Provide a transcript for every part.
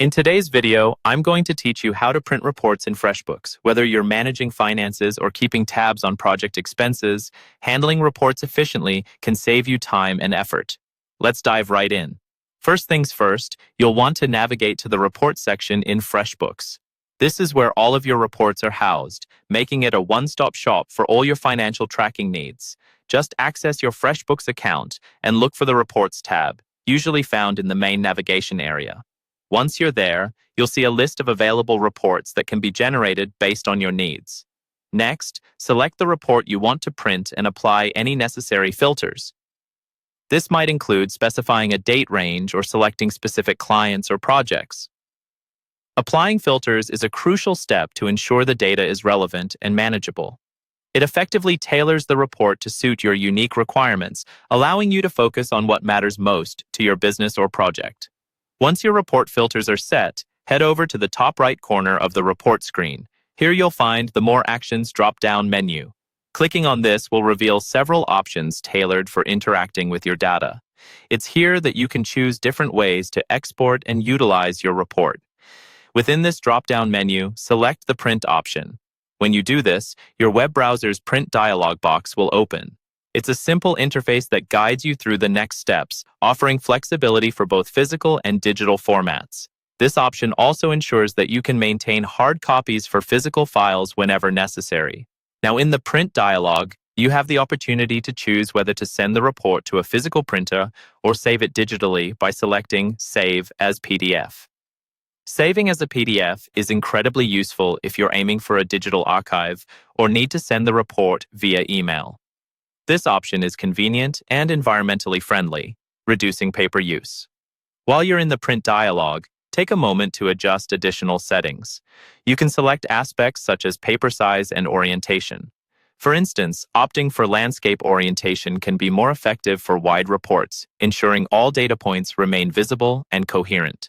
In today's video, I'm going to teach you how to print reports in Freshbooks. Whether you're managing finances or keeping tabs on project expenses, handling reports efficiently can save you time and effort. Let's dive right in. First things first, you'll want to navigate to the Report section in Freshbooks. This is where all of your reports are housed, making it a one-stop shop for all your financial tracking needs. Just access your Freshbooks account and look for the Reports tab, usually found in the main navigation area. Once you're there, you'll see a list of available reports that can be generated based on your needs. Next, select the report you want to print and apply any necessary filters. This might include specifying a date range or selecting specific clients or projects. Applying filters is a crucial step to ensure the data is relevant and manageable. It effectively tailors the report to suit your unique requirements, allowing you to focus on what matters most to your business or project. Once your report filters are set, head over to the top right corner of the report screen. Here you'll find the More Actions drop-down menu. Clicking on this will reveal several options tailored for interacting with your data. It's here that you can choose different ways to export and utilize your report. Within this drop-down menu, select the Print option. When you do this, your web browser's print dialog box will open. It's a simple interface that guides you through the next steps, offering flexibility for both physical and digital formats. This option also ensures that you can maintain hard copies for physical files whenever necessary. Now, in the Print dialog, you have the opportunity to choose whether to send the report to a physical printer or save it digitally by selecting Save as PDF. Saving as a PDF is incredibly useful if you're aiming for a digital archive or need to send the report via email. This option is convenient and environmentally friendly, reducing paper use. While you're in the Print dialog, take a moment to adjust additional settings. You can select aspects such as paper size and orientation. For instance, opting for landscape orientation can be more effective for wide reports, ensuring all data points remain visible and coherent.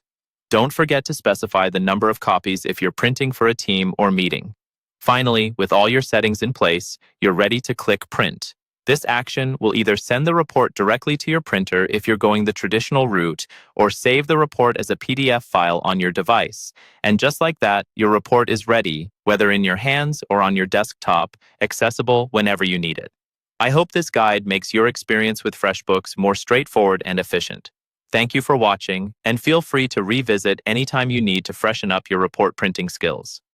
Don't forget to specify the number of copies if you're printing for a team or meeting. Finally, with all your settings in place, you're ready to click Print. This action will either send the report directly to your printer if you're going the traditional route, or save the report as a PDF file on your device. And just like that, your report is ready, whether in your hands or on your desktop, accessible whenever you need it. I hope this guide makes your experience with Freshbooks more straightforward and efficient. Thank you for watching, and feel free to revisit anytime you need to freshen up your report printing skills.